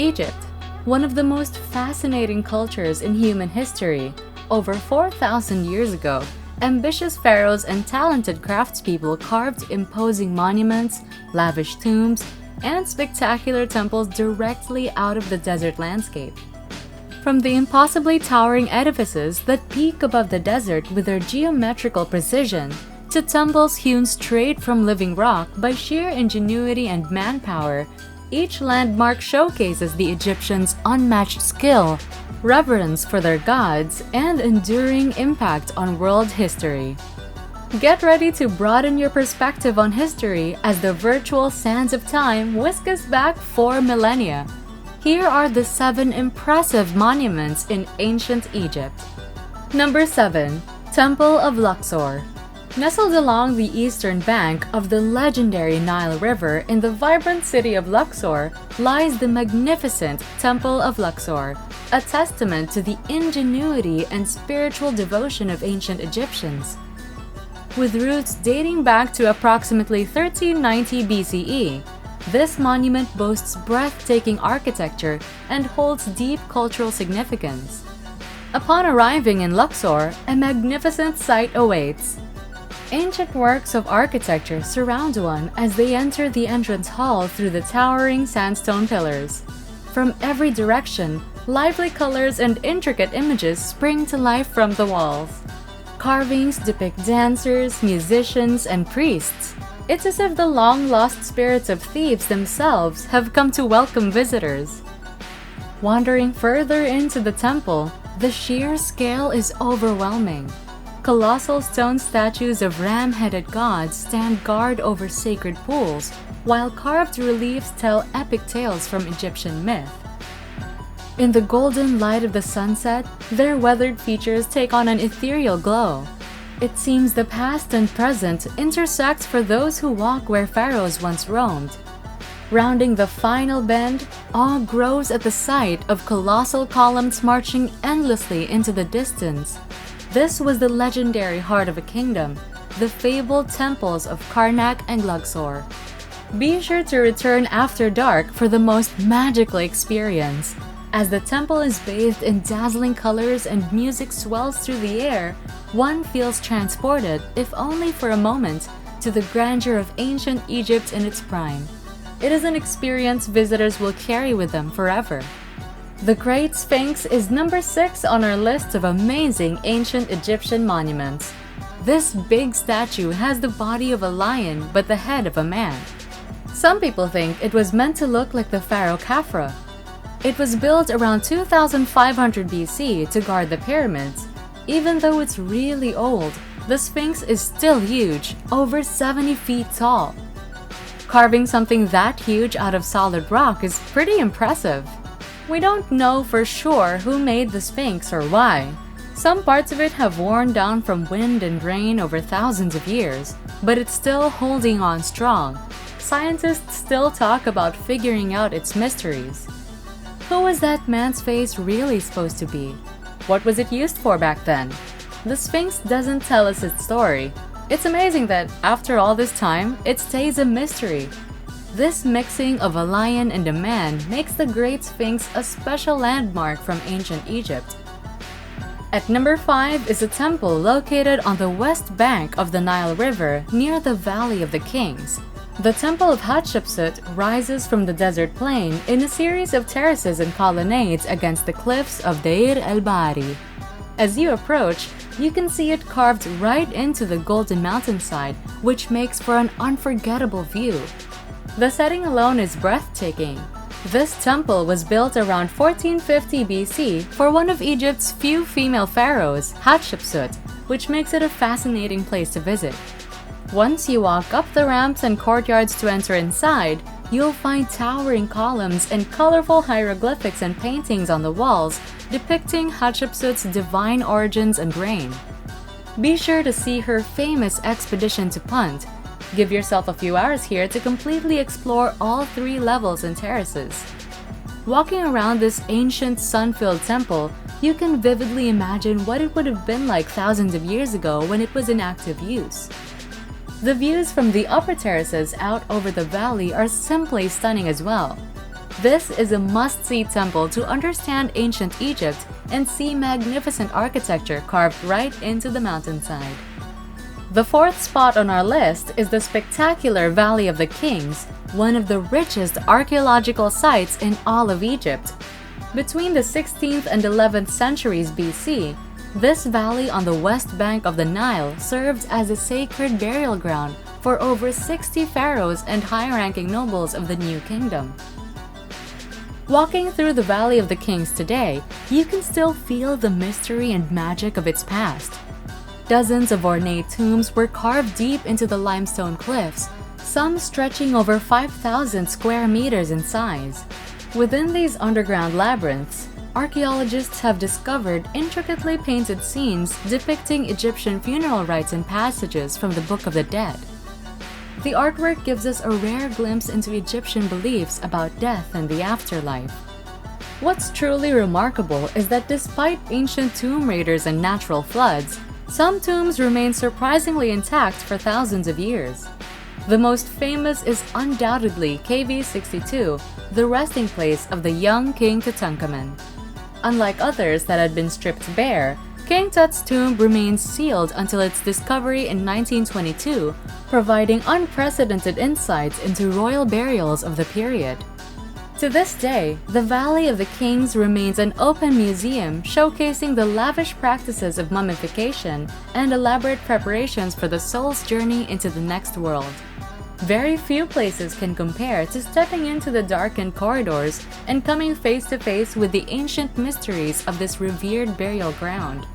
Egypt, one of the most fascinating cultures in human history. Over 4,000 years ago, ambitious pharaohs and talented craftspeople carved imposing monuments, lavish tombs, and spectacular temples directly out of the desert landscape. From the impossibly towering edifices that peak above the desert with their geometrical precision, to temples hewn straight from living rock by sheer ingenuity and manpower, each landmark showcases the Egyptians' unmatched skill, reverence for their gods, and enduring impact on world history. Get ready to broaden your perspective on history as the virtual sands of time whisk us back 4 millennia. Here are the 7 impressive monuments in ancient Egypt. Number 7. Temple of Luxor. Nestled along the eastern bank of the legendary Nile River in the vibrant city of Luxor lies the magnificent Temple of Luxor, a testament to the ingenuity and spiritual devotion of ancient Egyptians. With roots dating back to approximately 1390 BCE, this monument boasts breathtaking architecture and holds deep cultural significance. Upon arriving in Luxor, a magnificent sight awaits. Ancient works of architecture surround one as they enter the entrance hall through the towering sandstone pillars. From every direction, lively colors and intricate images spring to life from the walls. Carvings depict dancers, musicians, and priests. It's as if the long-lost spirits of Thebes themselves have come to welcome visitors. Wandering further into the temple, the sheer scale is overwhelming. Colossal stone statues of ram-headed gods stand guard over sacred pools, while carved reliefs tell epic tales from Egyptian myth. In the golden light of the sunset, their weathered features take on an ethereal glow. It seems the past and present intersect for those who walk where pharaohs once roamed. Rounding the final bend, awe grows at the sight of colossal columns marching endlessly into the distance. This was the legendary heart of a kingdom, the fabled temples of Karnak and Luxor. Be sure to return after dark for the most magical experience. As the temple is bathed in dazzling colors and music swells through the air, one feels transported, if only for a moment, to the grandeur of ancient Egypt in its prime. It is an experience visitors will carry with them forever. The Great Sphinx is number 6 on our list of amazing ancient Egyptian monuments. This big statue has the body of a lion but the head of a man. Some people think it was meant to look like the pharaoh Khafra. It was built around 2500 BC to guard the pyramids. Even though it's really old, the Sphinx is still huge, over 70 feet tall. Carving something that huge out of solid rock is pretty impressive. We don't know for sure who made the Sphinx or why. Some parts of it have worn down from wind and rain over thousands of years, but it's still holding on strong. Scientists still talk about figuring out its mysteries. Who was that man's face really supposed to be? What was it used for back then? The Sphinx doesn't tell us its story. It's amazing that, after all this time, it stays a mystery. This mixing of a lion and a man makes the Great Sphinx a special landmark from ancient Egypt. At number 5 is a temple located on the west bank of the Nile River near the Valley of the Kings. The Temple of Hatshepsut rises from the desert plain in a series of terraces and colonnades against the cliffs of Deir el-Bahari. As you approach, you can see it carved right into the golden mountainside, which makes for an unforgettable view. The setting alone is breathtaking. This temple was built around 1450 BC for one of Egypt's few female pharaohs, Hatshepsut, which makes it a fascinating place to visit. Once you walk up the ramps and courtyards to enter inside, you'll find towering columns and colorful hieroglyphics and paintings on the walls depicting Hatshepsut's divine origins and reign. Be sure to see her famous expedition to Punt. Give yourself a few hours here to completely explore all 3 levels and terraces. Walking around this ancient sun-filled temple, you can vividly imagine what it would have been like thousands of years ago when it was in active use. The views from the upper terraces out over the valley are simply stunning as well. This is a must-see temple to understand ancient Egypt and see magnificent architecture carved right into the mountainside. The fourth spot on our list is the spectacular Valley of the Kings, one of the richest archaeological sites in all of Egypt. Between the 16th and 11th centuries BC, this valley on the west bank of the Nile served as a sacred burial ground for over 60 pharaohs and high-ranking nobles of the New Kingdom. Walking through the Valley of the Kings today, you can still feel the mystery and magic of its past. Dozens of ornate tombs were carved deep into the limestone cliffs, some stretching over 5,000 square meters in size. Within these underground labyrinths, archaeologists have discovered intricately painted scenes depicting Egyptian funeral rites and passages from the Book of the Dead. The artwork gives us a rare glimpse into Egyptian beliefs about death and the afterlife. What's truly remarkable is that despite ancient tomb raiders and natural floods, some tombs remain surprisingly intact for thousands of years. The most famous is undoubtedly KV62, the resting place of the young King Tutankhamun. Unlike others that had been stripped bare, King Tut's tomb remains sealed until its discovery in 1922, providing unprecedented insights into royal burials of the period. To this day, the Valley of the Kings remains an open museum showcasing the lavish practices of mummification and elaborate preparations for the soul's journey into the next world. Very few places can compare to stepping into the darkened corridors and coming face to face with the ancient mysteries of this revered burial ground.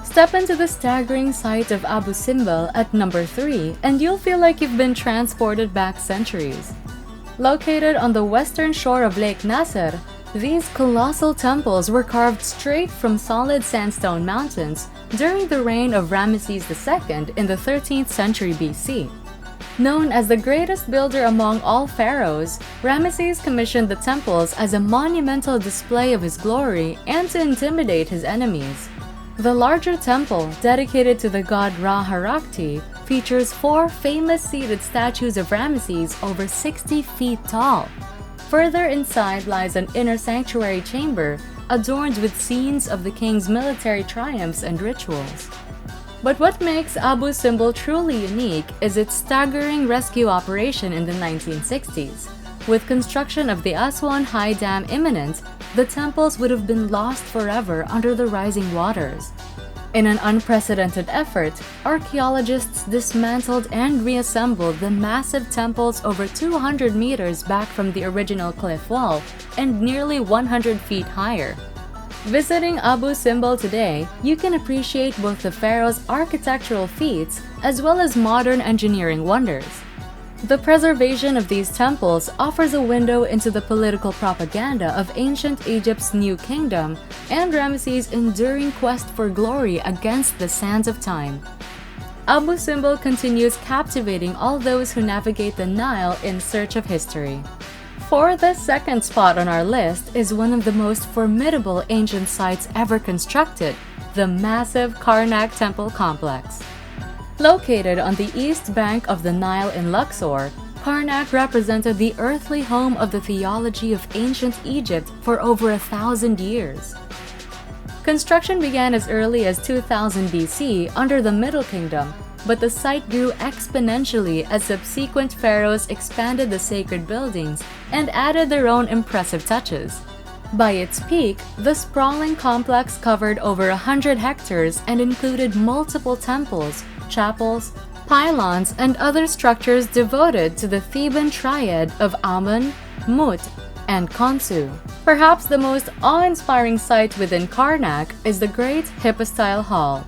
Step into the staggering sight of Abu Simbel at number 3 and you'll feel like you've been transported back centuries. Located on the western shore of Lake Nasser, these colossal temples were carved straight from solid sandstone mountains during the reign of Ramesses II in the 13th century BC. Known as the greatest builder among all pharaohs, Ramesses commissioned the temples as a monumental display of his glory and to intimidate his enemies. The larger temple, dedicated to the god Ra-Harakti, features 4 famous seated statues of Ramesses over 60 feet tall. Further inside lies an inner sanctuary chamber adorned with scenes of the king's military triumphs and rituals. But what makes Abu Simbel truly unique is its staggering rescue operation in the 1960s. With construction of the Aswan High Dam imminent, the temples would have been lost forever under the rising waters. In an unprecedented effort, archaeologists dismantled and reassembled the massive temples over 200 meters back from the original cliff wall and nearly 100 feet higher. Visiting Abu Simbel today, you can appreciate both the pharaoh's architectural feats as well as modern engineering wonders. The preservation of these temples offers a window into the political propaganda of ancient Egypt's New Kingdom and Ramesses' enduring quest for glory against the sands of time. Abu Simbel continues captivating all those who navigate the Nile in search of history. For the second spot on our list is one of the most formidable ancient sites ever constructed, the massive Karnak Temple Complex. Located on the east bank of the Nile in Luxor, Karnak represented the earthly home of the theology of ancient Egypt for over 1,000 years. Construction began as early as 2000 BC under the Middle Kingdom, but the site grew exponentially as subsequent pharaohs expanded the sacred buildings and added their own impressive touches. By its peak, the sprawling complex covered over 100 hectares and included multiple temples, chapels, pylons, and other structures devoted to the Theban triad of Amun, Mut, and Khonsu. Perhaps the most awe-inspiring sight within Karnak is the Great Hypostyle Hall,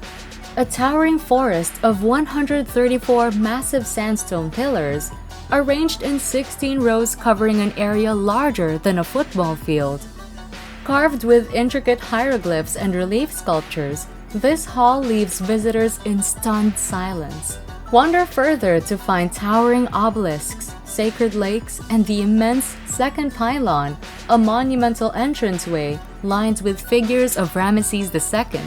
a towering forest of 134 massive sandstone pillars, arranged in 16 rows covering an area larger than a football field. Carved with intricate hieroglyphs and relief sculptures, this hall leaves visitors in stunned silence. Wander further to find towering obelisks, sacred lakes, and the immense second pylon, a monumental entranceway lined with figures of Ramesses II.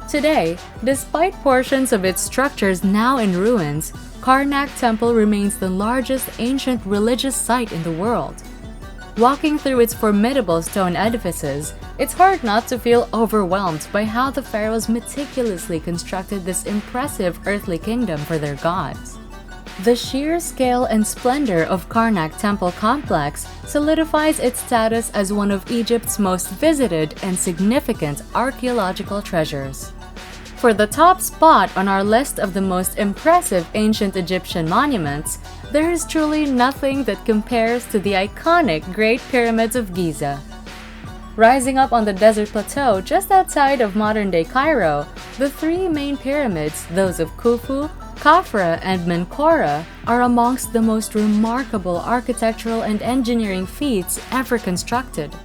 Today, despite portions of its structures now in ruins, Karnak Temple remains the largest ancient religious site in the world. Walking through its formidable stone edifices, it's hard not to feel overwhelmed by how the pharaohs meticulously constructed this impressive earthly kingdom for their gods. The sheer scale and splendor of Karnak Temple Complex solidifies its status as one of Egypt's most visited and significant archaeological treasures. For the top spot on our list of the most impressive ancient Egyptian monuments, there is truly nothing that compares to the iconic Great Pyramids of Giza. Rising up on the desert plateau just outside of modern-day Cairo, the three main pyramids, those of Khufu, Khafra, and Menkaure, are amongst the most remarkable architectural and engineering feats ever constructed.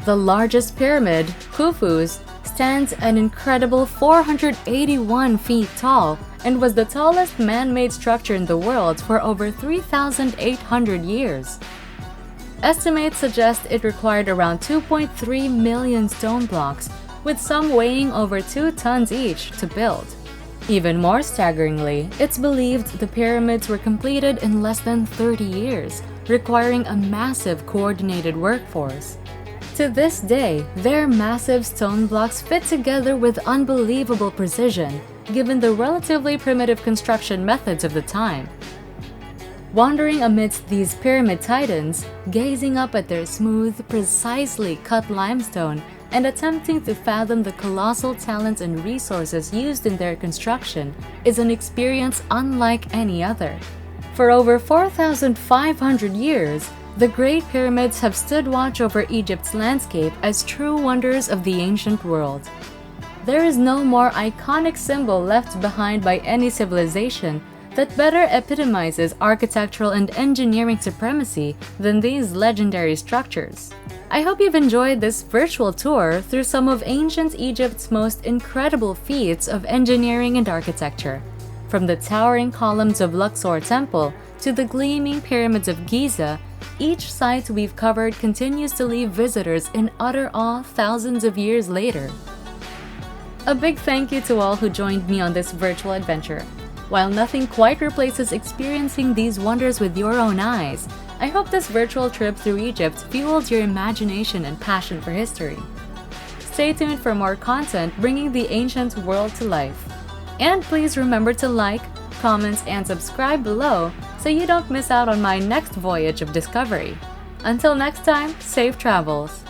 The largest pyramid, Khufu's, stands an incredible 481 feet tall and was the tallest man-made structure in the world for over 3,800 years. Estimates suggest it required around 2.3 million stone blocks, with some weighing over 2 tons each, to build. Even more staggeringly, it's believed the pyramids were completed in less than 30 years, requiring a massive coordinated workforce. To this day, their massive stone blocks fit together with unbelievable precision, given the relatively primitive construction methods of the time. Wandering amidst these pyramid titans, gazing up at their smooth, precisely cut limestone, and attempting to fathom the colossal talents and resources used in their construction is an experience unlike any other. For over 4,500 years, the Great Pyramids have stood watch over Egypt's landscape as true wonders of the ancient world. There is no more iconic symbol left behind by any civilization that better epitomizes architectural and engineering supremacy than these legendary structures. I hope you've enjoyed this virtual tour through some of ancient Egypt's most incredible feats of engineering and architecture. From the towering columns of Luxor Temple to the gleaming pyramids of Giza, each site we've covered continues to leave visitors in utter awe thousands of years later. A big thank you to all who joined me on this virtual adventure. While nothing quite replaces experiencing these wonders with your own eyes, I hope this virtual trip through Egypt fueled your imagination and passion for history. Stay tuned for more content bringing the ancient world to life. And please remember to like, comment, and subscribe below so you don't miss out on my next voyage of discovery. Until next time, safe travels!